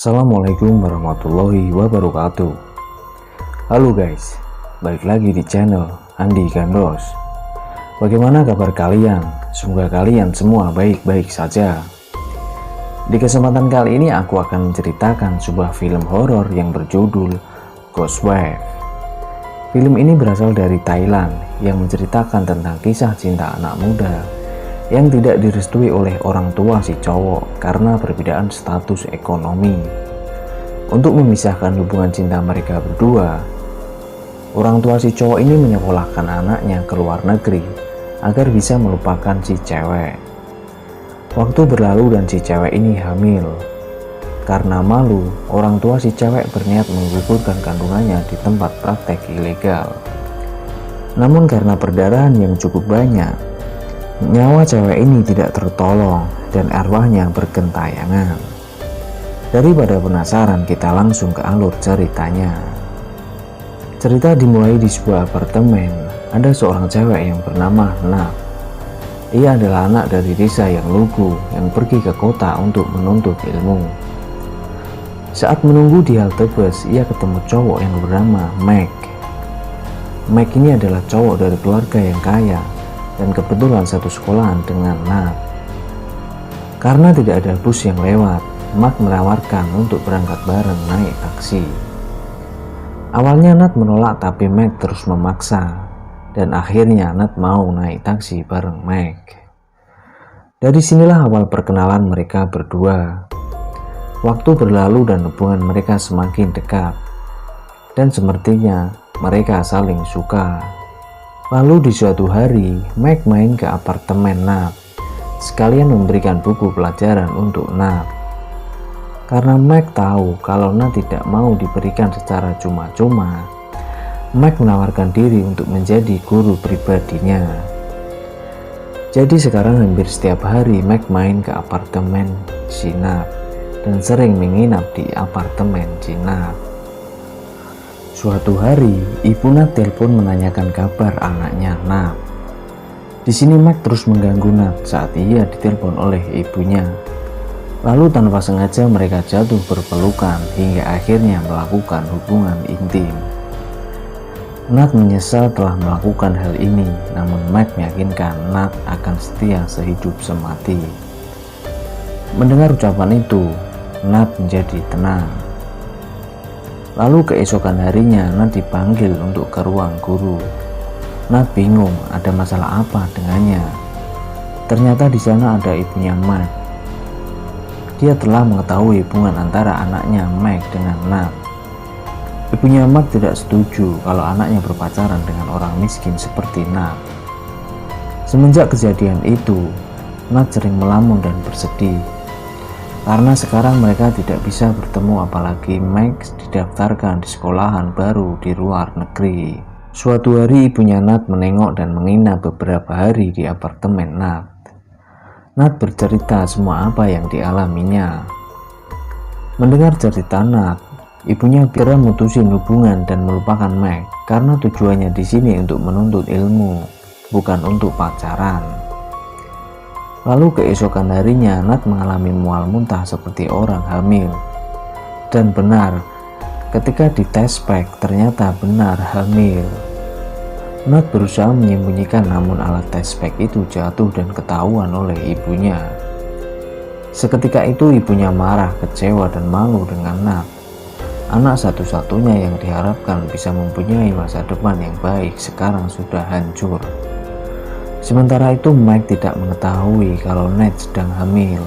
Assalamualaikum warahmatullahi wabarakatuh. Halo guys, balik lagi di channel Andi Gandos. Bagaimana kabar kalian? Semoga kalian semua baik-baik saja. Di kesempatan kali ini aku akan menceritakan sebuah film horor yang berjudul Ghost Wave. Film ini berasal dari Thailand yang menceritakan tentang kisah cinta anak muda yang tidak direstui oleh orang tua si cowok karena perbedaan status ekonomi. Untuk memisahkan hubungan cinta mereka berdua, orang tua si cowok ini menyekolahkan anaknya ke luar negeri agar bisa melupakan si cewek. Waktu berlalu dan si cewek ini hamil. Karena malu, orang tua si cewek berniat menggugurkan kandungannya di tempat praktek ilegal. Namun karena perdarahan yang cukup banyak, nyawa cewek ini tidak tertolong dan arwahnya bergentayangan. Daripada penasaran, kita langsung ke alur ceritanya. Cerita dimulai di sebuah apartemen. Ada seorang cewek yang bernama Nat. Ia adalah anak dari desa yang lugu yang pergi ke kota untuk menuntut ilmu. Saat menunggu di halte bus, ia ketemu cowok yang bernama Mac. Mac ini adalah cowok dari keluarga yang kaya dan kebetulan satu sekolahan dengan Nat. Karena tidak ada bus yang lewat, Mac menawarkan untuk berangkat bareng naik taksi. Awalnya Nat menolak, tapi Mac terus memaksa, dan akhirnya Nat mau naik taksi bareng Mac. Dari sinilah awal perkenalan mereka berdua. Waktu berlalu dan hubungan mereka semakin dekat, dan sepertinya mereka saling suka. Lalu di suatu hari, Mac main ke apartemen Nat, sekalian memberikan buku pelajaran untuk Nat. Karena Mac tahu kalau Nat tidak mau diberikan secara cuma-cuma, Mac menawarkan diri untuk menjadi guru pribadinya. Jadi sekarang hampir setiap hari Mac main ke apartemen si Nat dan sering menginap di apartemen si Nat. Suatu hari, ibu Nat telepon menanyakan kabar anaknya Nat. Di sini Mac terus mengganggu Nat saat ia ditelepon oleh ibunya. Lalu tanpa sengaja mereka jatuh berpelukan hingga akhirnya melakukan hubungan intim. Nat menyesal telah melakukan hal ini, namun Mac meyakinkan Nat akan setia sehidup semati. Mendengar ucapan itu, Nat menjadi tenang. Lalu keesokan harinya Nat dipanggil untuk ke ruang guru. Nat bingung ada masalah apa dengannya. Ternyata di sana ada ibunya Mac. Dia telah mengetahui hubungan antara anaknya Mac dengan Nat. Ibunya Mac tidak setuju kalau anaknya berpacaran dengan orang miskin seperti Nat. Semenjak kejadian itu, Nat sering melamun dan bersedih. Karena sekarang mereka tidak bisa bertemu, apalagi Max didaftarkan di sekolahan baru di luar negeri. Suatu hari ibunya Nat menengok dan menginap beberapa hari di apartemen Nat. Nat bercerita semua apa yang dialaminya. Mendengar cerita Nat, ibunya segera mutusin hubungan dan melupakan Max karena tujuannya di sini untuk menuntut ilmu, bukan untuk pacaran. Lalu keesokan harinya Nat mengalami mual muntah seperti orang hamil. Dan benar, ketika dites pack ternyata benar hamil. Nat berusaha menyembunyikan, namun alat tes pack itu jatuh dan ketahuan oleh ibunya. Seketika itu ibunya marah, kecewa dan malu dengan Nat. Anak satu-satunya yang diharapkan bisa mempunyai masa depan yang baik sekarang sudah hancur. Sementara itu Mike tidak mengetahui kalau Nat sedang hamil.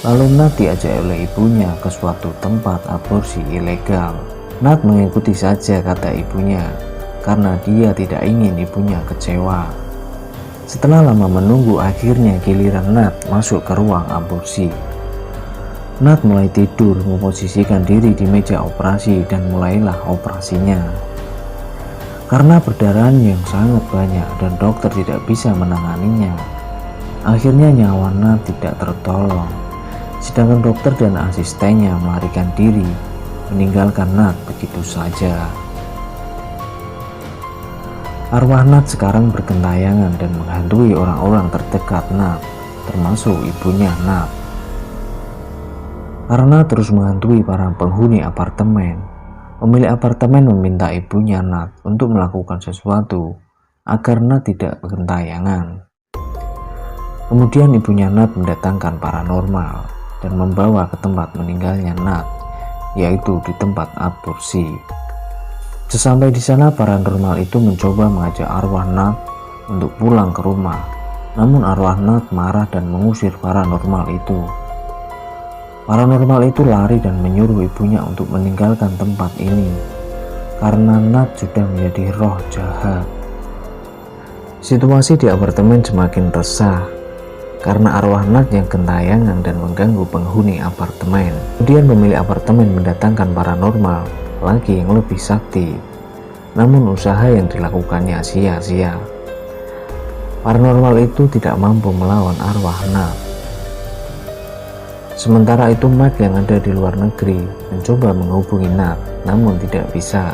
Lalu Nat diajak oleh ibunya ke suatu tempat aborsi ilegal. Nat mengikuti saja kata ibunya, karena dia tidak ingin ibunya kecewa. Setelah lama menunggu, akhirnya giliran Nat masuk ke ruang aborsi. Nat mulai tidur, memposisikan diri di meja operasi dan mulailah operasinya. Karena perdarahan yang sangat banyak dan dokter tidak bisa menanganinya, akhirnya nyawa Nat tidak tertolong. Sedangkan dokter dan asistennya melarikan diri, meninggalkan Nat begitu saja. Arwah Nat sekarang bergentayangan dan menghantui orang-orang terdekat Nat, termasuk ibunya Nat. Karena terus menghantui para penghuni apartemen, pemilik apartemen meminta ibunya Nat untuk melakukan sesuatu agar Nat tidak bergentayangan. Kemudian ibunya Nat mendatangkan paranormal dan membawa ke tempat meninggalnya Nat, yaitu di tempat aborsi. Sesampai di sana, paranormal itu mencoba mengajak arwah Nat untuk pulang ke rumah. Namun arwah Nat marah dan mengusir paranormal itu. Paranormal itu lari dan menyuruh ibunya untuk meninggalkan tempat ini karena Nat sudah menjadi roh jahat. Situasi di apartemen semakin resah karena arwah Nat yang gentayangan dan mengganggu penghuni apartemen. Kemudian pemilik apartemen mendatangkan paranormal lagi yang lebih sakti. Namun usaha yang dilakukannya sia-sia. Paranormal itu tidak mampu melawan arwah Nat. Sementara itu Mike yang ada di luar negeri mencoba menghubungi Nat, namun tidak bisa.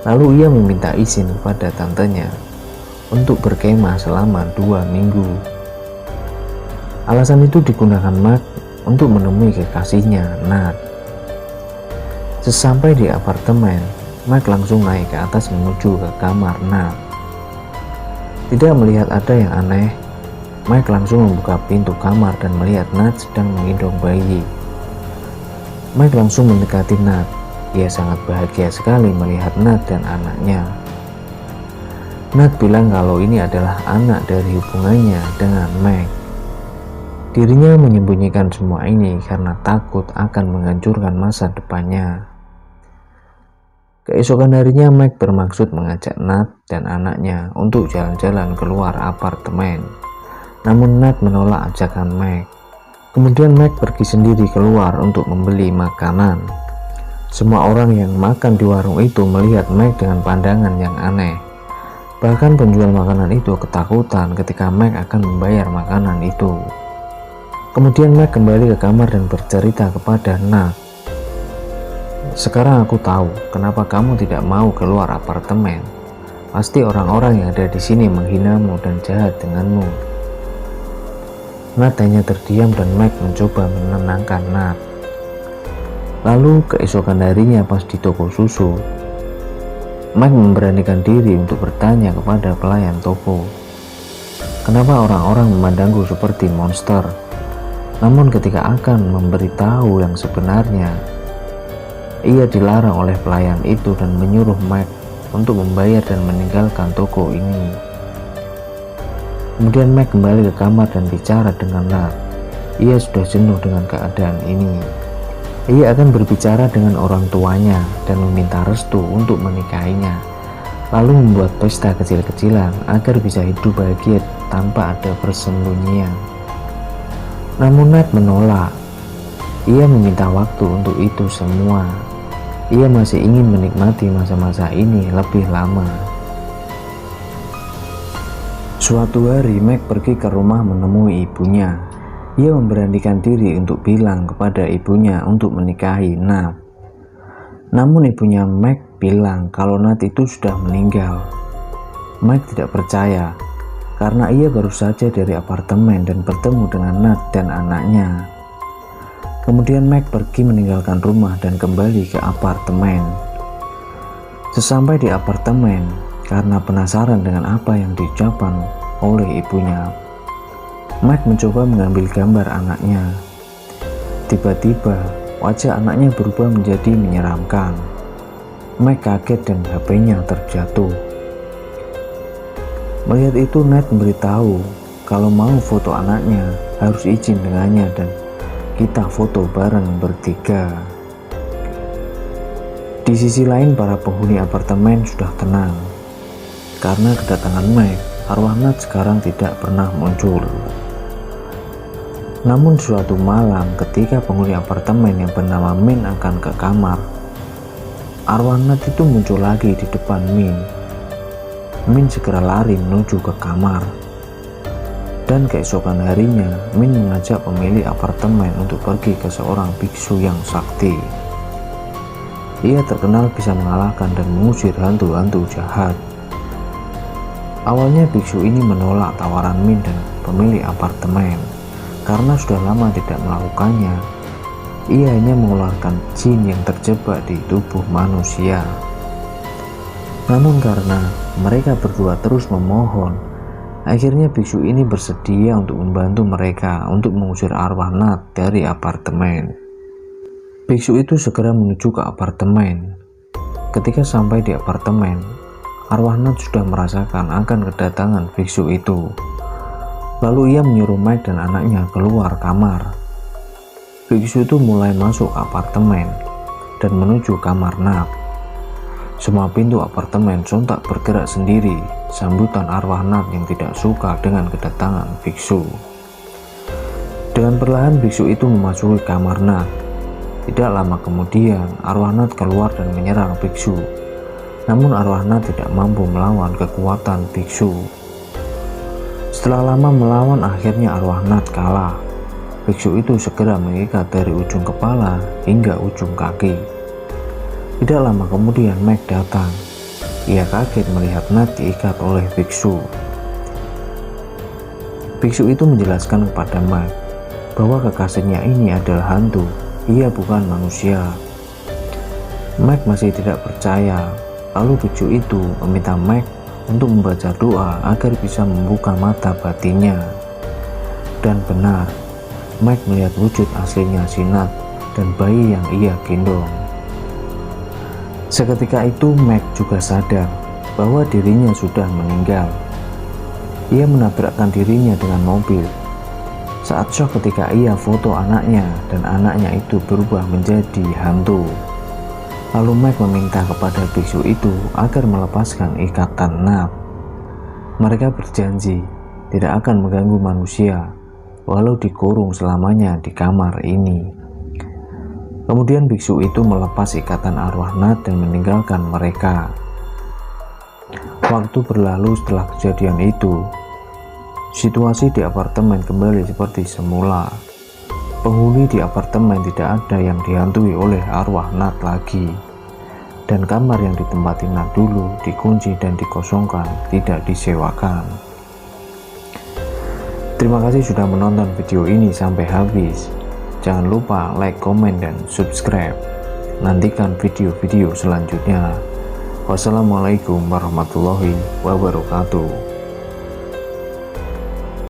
Lalu ia meminta izin kepada tantenya untuk berkemah selama 2 minggu. Alasan itu digunakan Mike untuk menemui kekasihnya, Nat. Sesampai di apartemen, Mike langsung naik ke atas menuju ke kamar Nat. Tidak melihat ada yang aneh, Mike langsung membuka pintu kamar dan melihat Nat sedang menggendong bayi. Mike langsung mendekati Nat. Ia sangat bahagia sekali melihat Nat dan anaknya. Nat bilang kalau ini adalah anak dari hubungannya dengan Mike. Dirinya menyembunyikan semua ini karena takut akan menghancurkan masa depannya. Keesokan harinya Mike bermaksud mengajak Nat dan anaknya untuk jalan-jalan keluar apartemen. Namun Nat menolak ajakan Mike. Kemudian Mike pergi sendiri keluar untuk membeli makanan. Semua orang yang makan di warung itu melihat Mike dengan pandangan yang aneh. Bahkan penjual makanan itu ketakutan ketika Mike akan membayar makanan itu. Kemudian Mike kembali ke kamar dan bercerita kepada Nat. Sekarang aku tahu kenapa kamu tidak mau keluar apartemen. Pasti orang-orang yang ada di sini menghinamu dan jahat denganmu. Nat hanya terdiam dan Mike mencoba menenangkan Nat. Lalu keesokan harinya pas di toko susu, Mike memberanikan diri untuk bertanya kepada pelayan toko, kenapa orang-orang memandangku seperti monster. Namun ketika akan memberitahu yang sebenarnya, ia dilarang oleh pelayan itu dan menyuruh Mike untuk membayar dan meninggalkan toko ini. Kemudian Mike kembali ke kamar dan bicara dengan Nat. Ia sudah jenuh dengan keadaan ini. Ia akan berbicara dengan orang tuanya dan meminta restu untuk menikahinya, lalu membuat pesta kecil-kecilan agar bisa hidup bahagia tanpa ada persembunyian. Namun Nat menolak. Ia meminta waktu untuk itu semua. Ia masih ingin menikmati masa-masa ini lebih lama. Suatu hari Mike pergi ke rumah menemui ibunya. Ia memberanikan diri untuk bilang kepada ibunya untuk menikahi Nat. Namun ibunya Mike bilang kalau Nat itu sudah meninggal. Mike tidak percaya karena ia baru saja dari apartemen dan bertemu dengan Nat dan anaknya. Kemudian Mike pergi meninggalkan rumah dan kembali ke apartemen. Sesampai di apartemen, karena penasaran dengan apa yang diucapkan oleh ibunya, Mike mencoba mengambil gambar anaknya. Tiba-tiba wajah anaknya berubah menjadi menyeramkan. Mike kaget dan HP-nya terjatuh. Melihat itu Nat memberitahu kalau mau foto anaknya harus izin dengannya dan kita foto bareng bertiga. Di sisi lain para penghuni apartemen sudah tenang karena kedatangan Mike. Arwah Nat sekarang tidak pernah muncul. Namun suatu malam ketika penghuni apartemen yang bernama Min akan ke kamar, arwah Nat itu muncul lagi di depan Min. Min segera lari menuju ke kamar. Dan keesokan harinya, Min mengajak pemilik apartemen untuk pergi ke seorang biksu yang sakti. Ia terkenal bisa mengalahkan dan mengusir hantu-hantu jahat. Awalnya biksu ini menolak tawaran Min dan pemilik apartemen karena sudah lama tidak melakukannya. ia hanya mengeluarkan jin yang terjebak di tubuh manusia. Namun karena mereka berdua terus memohon, akhirnya biksu ini bersedia untuk membantu mereka untuk mengusir arwah Nat dari apartemen. Biksu itu segera menuju ke apartemen. Ketika sampai di apartemen, arwah Nat sudah merasakan akan kedatangan biksu itu. Lalu ia menyuruh Mike dan anaknya keluar kamar. Biksu itu mulai masuk ke apartemen dan menuju kamar Nat. Semua pintu apartemen sontak bergerak sendiri, sambutan arwah Nat yang tidak suka dengan kedatangan biksu. Dengan perlahan biksu itu memasuki kamar Nat. Tidak lama kemudian, arwah Nat keluar dan menyerang biksu. Namun arwah Nat tidak mampu melawan kekuatan biksu. Setelah lama melawan, akhirnya arwah Nat kalah. Biksu itu segera mengikat dari ujung kepala hingga ujung kaki. Tidak lama kemudian Mike datang. Ia kaget melihat Nat diikat oleh biksu. Biksu itu menjelaskan kepada Mike bahwa kekasihnya ini adalah hantu, ia bukan manusia. Mike masih tidak percaya. Lalu biksu itu meminta Mike untuk membaca doa agar bisa membuka mata batinnya. Dan benar, Mike melihat wujud aslinya si Nat dan bayi yang ia gendong. Seketika itu Mike juga sadar bahwa dirinya sudah meninggal. Ia menabrakkan dirinya dengan mobil. Saat shock ketika ia foto anaknya dan anaknya itu berubah menjadi hantu. Lalu Mike meminta kepada biksu itu agar melepaskan ikatan Nat. Mereka berjanji tidak akan mengganggu manusia walau dikurung selamanya di kamar ini. Kemudian biksu itu melepas ikatan arwah Nat dan meninggalkan mereka. Waktu berlalu setelah kejadian itu, situasi di apartemen kembali seperti semula. Penghuni di apartemen tidak ada yang dihantui oleh arwah Nat lagi. Dan kamar yang ditempati Nat dulu dikunci dan dikosongkan, tidak disewakan. Terima kasih sudah menonton video ini sampai habis. Jangan lupa like, komen, dan subscribe. Nantikan video-video selanjutnya. Wassalamualaikum warahmatullahi wabarakatuh.